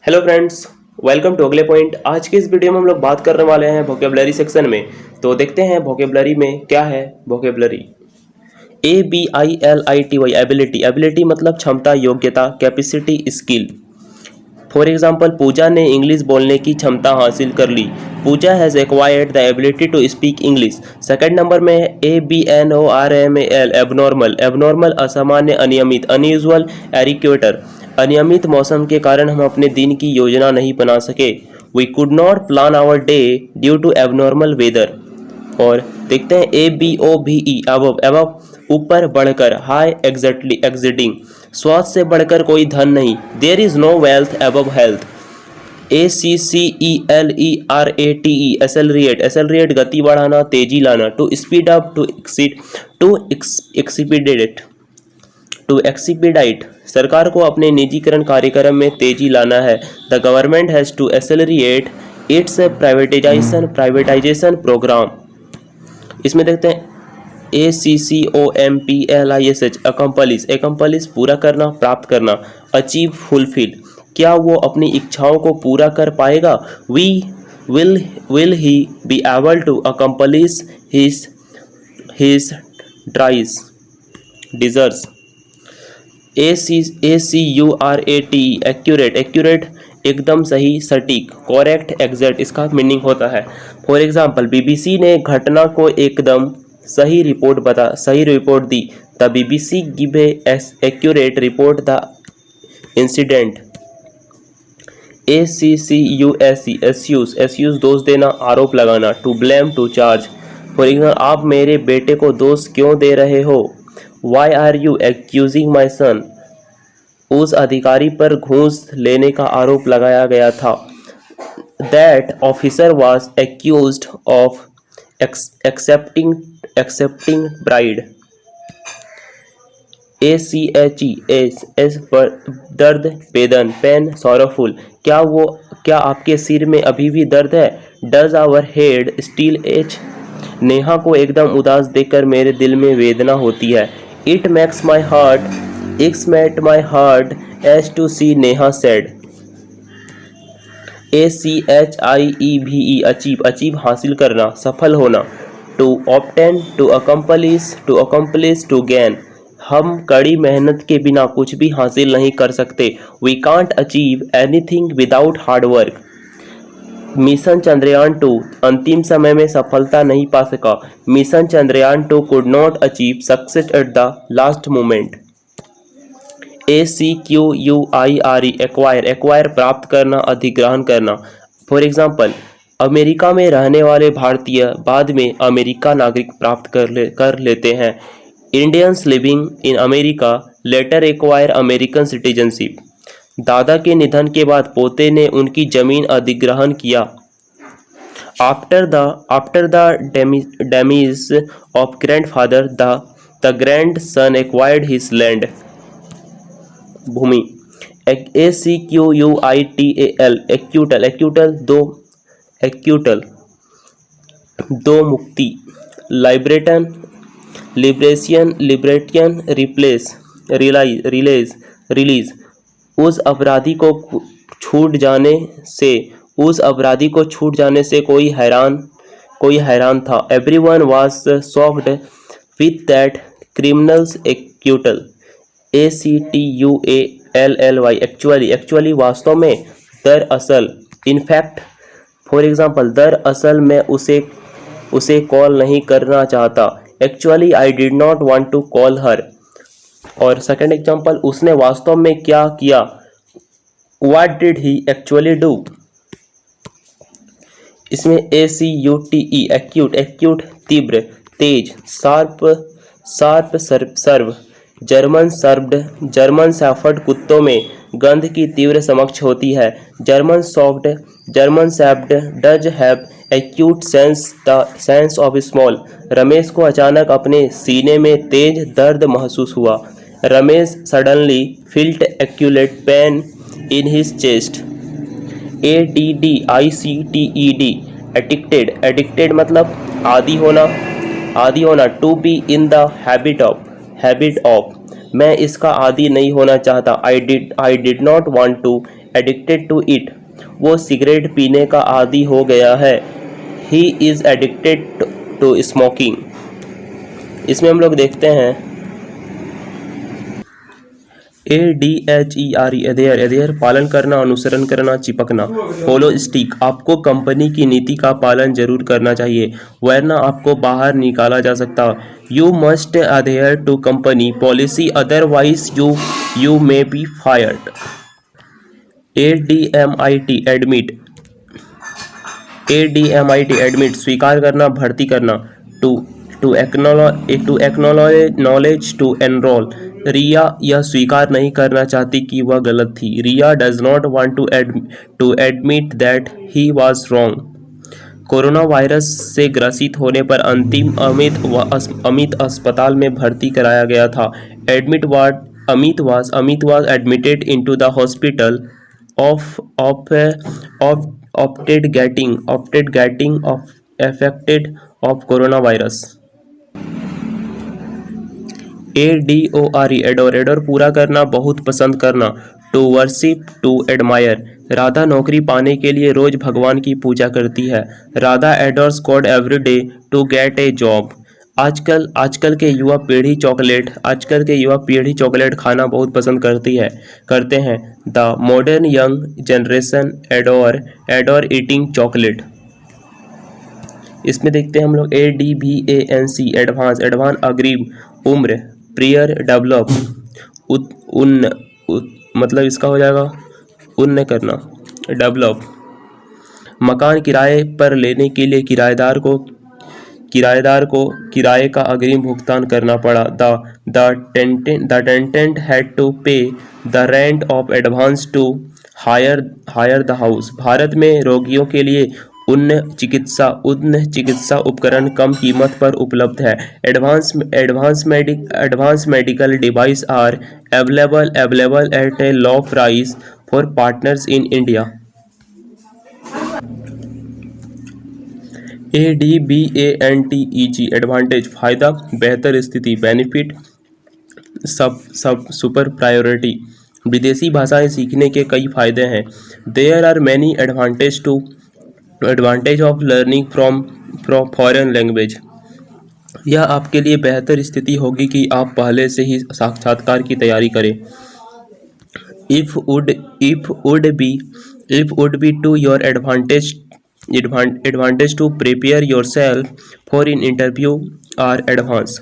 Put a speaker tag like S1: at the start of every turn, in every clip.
S1: Hello friends, welcome to अगले point. आज की इस वीडियो में हम लोग बात करने वाले हैं वोकेबलरी सेक्शन में। तो देखते हैं वोकेबलरी में क्या है। Vocabulary ABILITY ability. एबिलिटी मतलब क्षमता, योग्यता, capacity, skill. For example, Puja ने इंग्लिश बोलने की क्षमता हासिल कर ली। Puja has acquired the ability to speak English. Second number में है ABNORMAL एबनॉर्मल। एबनॉर्मल असामान्य, अनियमित, अनयूजुअल, एरिक्वेटर। अनियमित मौसम के कारण हम अपने दिन की योजना नहीं बना सके। We could not plan our day due to abnormal weather. और देखते हैं ABOVE अबव। अबव ऊपर बढ़कर, हाई, एग्जैक्टली, एग्जिटिंग। स्वास्थ्य से बढ़कर कोई धन नहीं। There is no wealth above health. ACCELERATE accelerate. Accelerate गति बढ़ाना, तेजी लाना। To speed up, to exceed, to expedite, to expedite. सरकार को अपने निजीकरण कार्यक्रम में तेजी लाना है। The government has to accelerate its privatisation programme. इसमें देखते हैं ACCOMPLISH अकम्पलिश। एकम्पलिश पूरा करना, प्राप्त करना। Achieve, fulfil. क्या वो अपनी इच्छाओं को पूरा कर पाएगा? Will he be able to accomplish his desires desires. ACURATE accurate. Accurate एकदम सही, सटीक। करेक्ट, एग्जैक्ट इसका मीनिंग होता है। फॉर एग्जाम्पल, BBC ने घटना को एकदम सही रिपोर्ट दी। The BBC give accurate report the incident. ACCUSE accuse दोष देना, आरोप लगाना। To blame, to charge. For example, आप मेरे बेटे को दोष क्यों दे रहे हो? Why are you accusing my son. उस अधिकारी पर घूस लेने का आरोप लगाया गया था। That officer was accused of accepting bride. ACHE पर दर्द, वेदन, पेन, सॉरोफुल। क्या आपके सिर में अभी भी दर्द है? Does our head still ache. Neha को एकदम उदास देखकर मेरे दिल में वेदना होती है। It makes my heart ache to see Neha said. ACHIEVE achieve हासिल करना, सफल होना। To obtain, to accomplish, to gain. हम कड़ी मेहनत के बिना कुछ भी हासिल नहीं कर सकते। We can't achieve anything without hard work. Mission Chandrayaan 2 अंतिम समय में सफलता नहीं पा सका। Mission Chandrayaan 2 could not achieve success at the last moment. ACQUIRE acquire प्राप्त करना, अधिग्रहण करना। फॉर एग्जाम्पल, अमेरिका में रहने वाले भारतीय बाद में अमेरिका नागरिक प्राप्त कर लेते हैं। Indians living in America later acquire American citizenship. दादा के निधन के बाद पोते ने उनकी जमीन अधिग्रहण किया। After the demise of grandfather the grand son acquired his land. भूमि। ACQUITAL एक्यूटल दो मुक्ति। Liberation, release. उस अपराधी को छूट जाने से कोई हैरान था। Everyone was shocked with that criminal's acquittal. ACTUALLY actually वास्तव में, दरअसल, इनफैक्ट। फॉर एग्जाम्पल, दरअसल मैं उसे कॉल नहीं करना चाहता। Actually I did not want to call her. और सेकंड एग्जाम्पल, उसने वास्तव में क्या किया? What did he actually do. इसमें ACUTE एक्यूट तीव्र, तेज, शार्प, सर्व। जर्मन शैफर्ड कुत्तों में गंध की तीव्र समक्ष होती है। German shepherd does have acute sense of smell. Ramesh को अचानक अपने सीने में तेज दर्द महसूस हुआ। Ramesh suddenly felt acute pain in his chest. ADDICTED addicted मतलब आदी होना। To be in the habit of मैं इसका आदी नहीं होना चाहता। I did not want to addicted to it, वो सिगरेट पीने का आदी हो गया है। He is addicted to smoking. इसमें हम लोग देखते हैं ADHERE अधेयर पालन करना, अनुसरण करना, चिपकना। फॉलो स्टिक, आपको कंपनी की नीति का पालन जरूर करना चाहिए वरना आपको बाहर निकाला जा सकता। You must adhere to company policy otherwise you may be fired. ADMIT admit स्वीकार करना, भर्ती करना। To acknowledge to enrol, Riya यह स्वीकार नहीं करना चाहती कि वह गलत थी। Riya does not want to admit that he was wrong. Corona virus से ग्रसित होने पर अमित अस्पताल में भर्ती कराया गया था। Amit was admitted into the hospital opted getting affected of coronavirus। ADORE adore पूरा करना, बहुत पसंद करना। To worship, to admire, Radha नौकरी पाने के लिए रोज भगवान की पूजा करती है। Radha adores God every day to get a job. आजकल के युवा पीढ़ी चॉकलेट खाना बहुत पसंद करते हैं। The modern young generation adore eating chocolate. इसमें देखते हैं हम लोग ADVANC एडवांस अग्रिम, उम्र, प्रियर, डेवलप, मतलब इसका हो जाएगा उन्न करना, डेवलप। मकान किराए पर लेने के लिए किराएदार को किराए का अग्रिम भुगतान करना पड़ा। The tenant had to pay the rent of advance to hire the house. Bharat में रोगियों के लिए उन्नत चिकित्सा उपकरण कम कीमत पर उपलब्ध है। Advance medical device are available at a low price for partners in India. ADVANTEG advantage, फायदा, बेहतर स्थिति, बेनिफिट, सब सुपर प्रायोरिटी। विदेशी भाषाएं सीखने के कई फायदे हैं। There are many advantage of learning from foreign language. यह आपके लिए बेहतर स्थिति होगी कि आप पहले से ही साक्षात्कार की तैयारी करें। If would be to your advantage to prepare yourself for an interview or advance।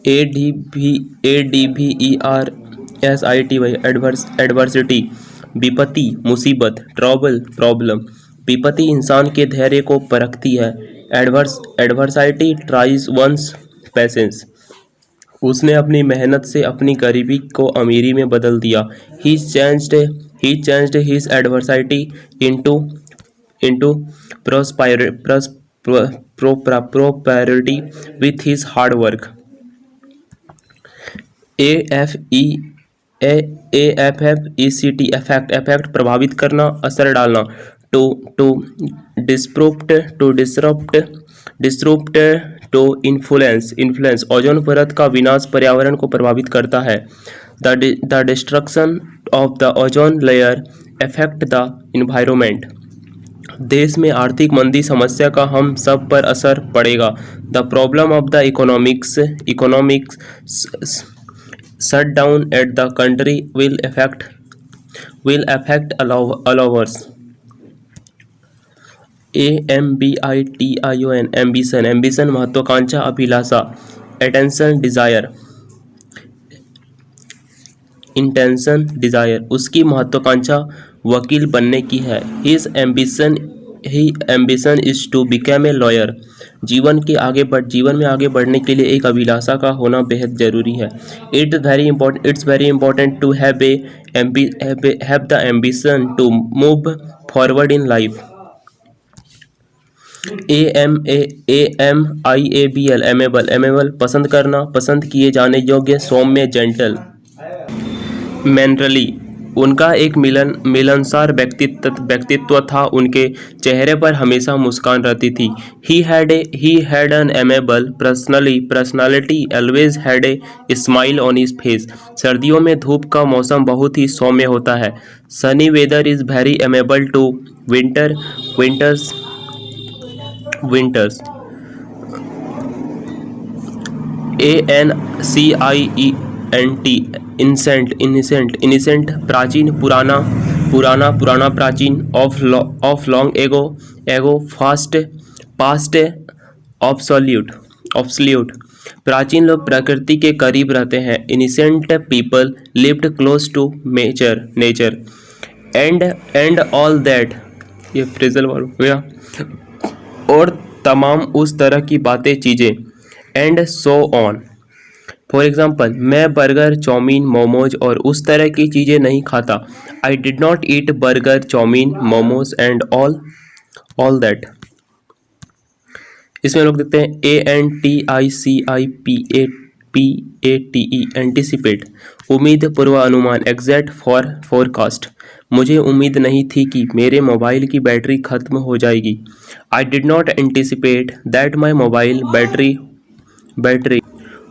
S1: ADVERSITY adversity, विपत्ति, मुसीबत, ट्रबल, प्रॉब्लम। विपत्ति इंसान के धैर्य को परखती है। एडवर्सिटी ट्राइज वंस पेशेंस, उसने अपनी मेहनत से अपनी गरीबी को अमीरी में बदल दिया। He changed his adversity into prosperity with his hard work। AFFECT effect प्रभावित करना, असर डालना। to disrupt to influence ozone परत का विनाश पर्यावरण को प्रभावित करता है। The destruction of the ozone layer affect the environment। देश में आर्थिक मंदी समस्या का हम सब पर असर पड़ेगा। The problem of the economics shutdown at the country will affect all of us। AMBITION ambition महत्वाकांक्षा, अभिलाषा। इंटेंशन डिजायर उसकी महत्वाकांक्षा वकील बनने की है। His ambition is to become a lawyer। जीवन में आगे बढ़ने के लिए एक अभिलाषा का होना बेहद जरूरी है। It's very important to have the ambition to move forward in life। AMIABL अमेबल पसंद करना, पसंद किए जाने योग्य, सौम्य, जेंटल। मैनरली उनका एक मिलनसार व्यक्तित्व था। उनके चेहरे पर हमेशा मुस्कान रहती थी। He had an amiable personality, always had a smile on his face. सर्दियों में धूप का मौसम बहुत ही सौम्य होता है। Sunny weather is very amiable to winters. ANCIENT, innocent, प्राचीन, पुराना, प्राचीन, of long ago, past, absolute. प्राचीन लोग प्रकृति के करीब रहते हैं। Innocent people lived close to nature. And all that, ये फ्रेजल वर्ड हो गया। और तमाम उस तरह की बातें, चीज़ें। And so on. For example, मैं बर्गर, चाउमीन, मोमोज और उस तरह की चीज़ें नहीं खाता। I did not eat burger, chow mein, momos and all that. इसमें लोग देखते हैं ANTICIPATE, एंटिसिपेट, उम्मीद, पूर्वानुमान, एग्जैक्ट, फोरकास्ट। मुझे उम्मीद नहीं थी कि मेरे मोबाइल की बैटरी खत्म हो जाएगी। I did not anticipate that my mobile battery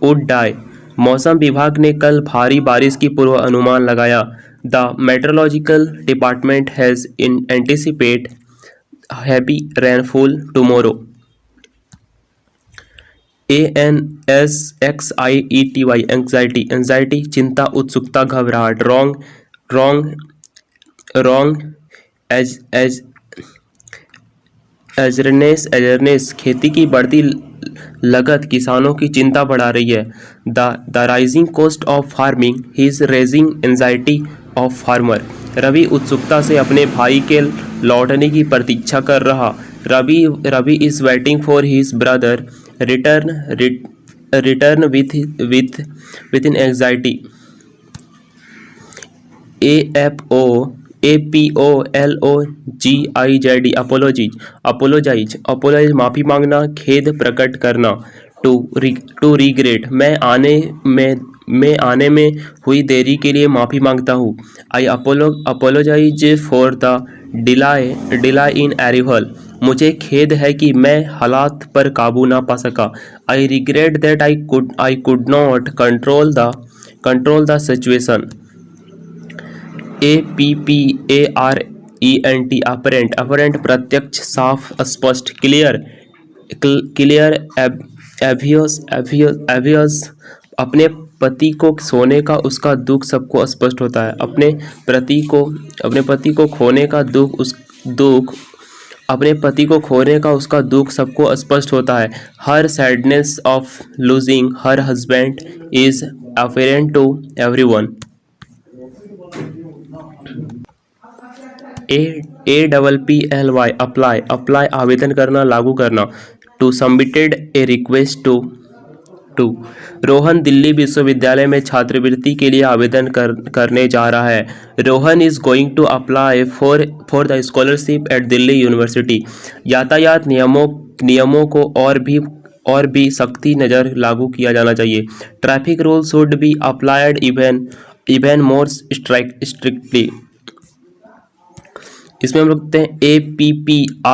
S1: would die. मौसम विभाग ने कल भारी बारिश की पूर्वानुमान लगाया। The meteorological department has anticipate heavy rainfall tomorrow. ANSXIETY, anxiety, चिंता, उत्सुकता, घबराहट। रॉन्ग एजरनेस, खेती की बढ़ती लागत किसानों की चिंता बढ़ा रही है। The rising cost of farming is raising anxiety of farmer. Ravi उत्सुकता से अपने भाई के लौटने की प्रतीक्षा कर रहा। Ravi is waiting for his brother return with in anxiety. APOLOGIZ, apologise, माफ़ी मांगना, खेद प्रकट करना। टू रिग्रेट, मैं आने में हुई देरी के लिए माफ़ी मांगता हूँ। I apologise for the delay in arrival. मुझे खेद है कि मैं हालात पर काबू ना पा सका। I regret that I could not control the situation. APPARENT, apparent, प्रत्यक्ष, साफ, स्पष्ट, क्लियर, एवियस, अपने पति को सोने का उसका दुख सबको स्पष्ट होता है। अपने पति को खोने का दुख सबको स्पष्ट होता है। Her sadness of losing her husband is apparent to everyone. APPLY, apply, आवेदन करना, लागू करना। To submitted a request to. Rohan Delhi विश्वविद्यालय में छात्रवृत्ति के लिए आवेदन करने जा रहा है। Rohan is going to apply for the scholarship at Delhi university. यातायात नियमों को और भी सख्ती नज़र लागू किया जाना चाहिए। Traffic rule should be applied even more strictly. इसमें हम लिखते हैं APPRECIAT,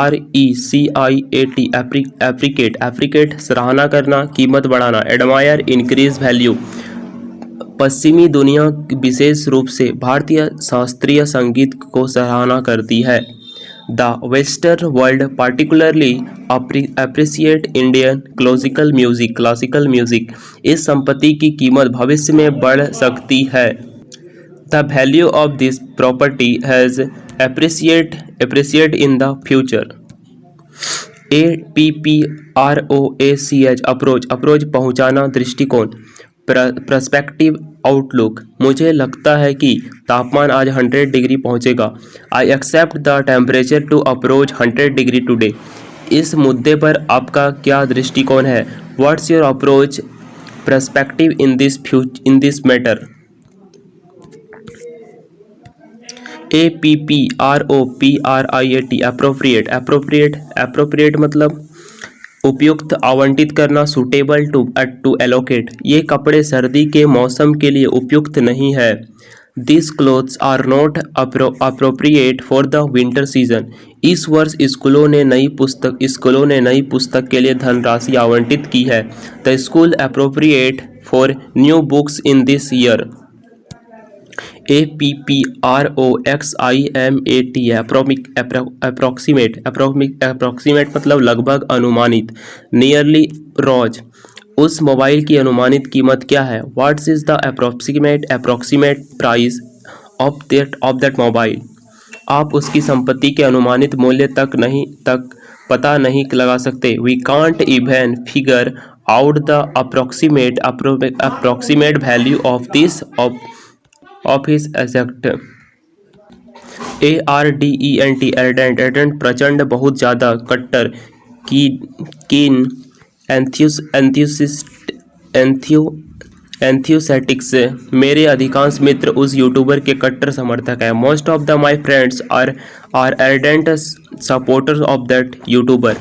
S1: एप्रिकेट, सराहना करना, कीमत बढ़ाना। Admire, increase value. पश्चिमी दुनिया विशेष रूप से भारतीय शास्त्रीय संगीत को सराहना करती है। The western world particularly appreciate Indian classical music. इस संपत्ति की कीमत भविष्य में बढ़ सकती है। The value of this property has appreciate in the future. APPROACH, approach, पहुंचाना, दृष्टिकोण। पर्सपेक्टिव, आउटलुक, मुझे लगता है कि तापमान आज 100 डिग्री पहुंचेगा। I accept the temperature to approach 100 degree today. इस मुद्दे पर आपका क्या दृष्टिकोण है? What's your approach perspective in this matter? APPROPRIAT, appropriate मतलब उपयुक्त, आवंटित करना, सूटेबल, टू एलोकेट। ये कपड़े सर्दी के मौसम के लिए उपयुक्त नहीं है। These clothes are not appropriate for the winter season. इस वर्ष स्कूलों ने नई पुस्तक के लिए धनराशि आवंटित की है. The school appropriate for new books in this year. approximate मतलब लगभग, अनुमानित. nearly रोज. उस मोबाइल की अनुमानित कीमत क्या है? What is the approximate price of that mobile? आप उसकी संपत्ति के अनुमानित मूल्य तक पता नहीं लगा सकते. We can't even figure out the approximate value of his asset. ardent प्रचंड, बहुत ज़्यादा, कट्टर, कीन, एंथ्यूसेटिक्स. मेरे अधिकांश मित्र उस यूट्यूबर के कट्टर समर्थक हैं. Most of the my friends are ardent supporters of that YouTuber.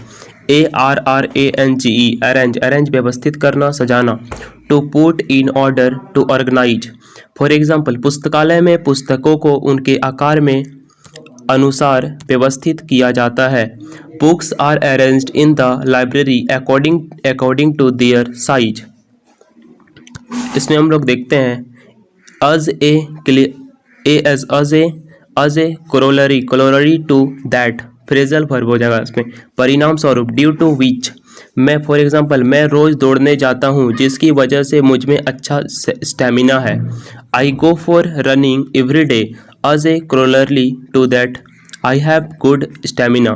S1: arrange व्यवस्थित करना, सजाना. To put in order, to organise. For example, पुस्तकालय में पुस्तकों को उनके आकार में अनुसार व्यवस्थित किया जाता है. Books are arranged in the library according to their size. इसमें हम लोग देखते हैं as a corollary to that, phrasal verb हो जाएगा इसमें. परिणाम स्वरूप, ड्यू टू विच. मैं फॉर एग्जाम्पल, मैं रोज़ दौड़ने जाता हूँ जिसकी वजह से मुझ में अच्छा स्टेमिना है. I go for running every day as a corollary to that, I have good stamina.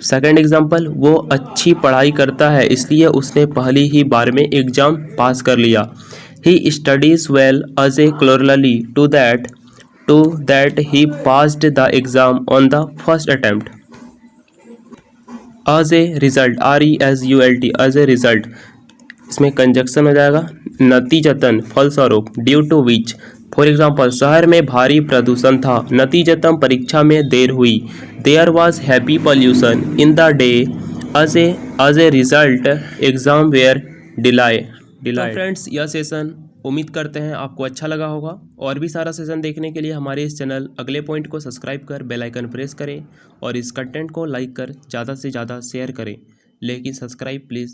S1: Second example, वो अच्छी पढ़ाई करता है इसलिए उसने पहली ही बार में एग्जाम पास कर लिया. He studies well as a corollary to that he passed the exam on the first attempt. As a result, result, as a result, इसमें कंजक्शन हो जाएगा. नतीजतन, फलस्वरूप. Due to which. For example, शहर में भारी प्रदूषण था, नतीजतन परीक्षा में देर हुई. There was heavy pollution in the day, as a result exam were delayed. Friends, यह सेशन उम्मीद करते हैं आपको अच्छा लगा होगा. और भी सारा सेशन देखने के लिए हमारे इस चैनल अगले पॉइंट को सब्सक्राइब कर बेल आइकन प्रेस करें और इस कंटेंट को लाइक कर ज़्यादा से ज़्यादा शेयर करें. लेकिन सब्सक्राइब प्लीज़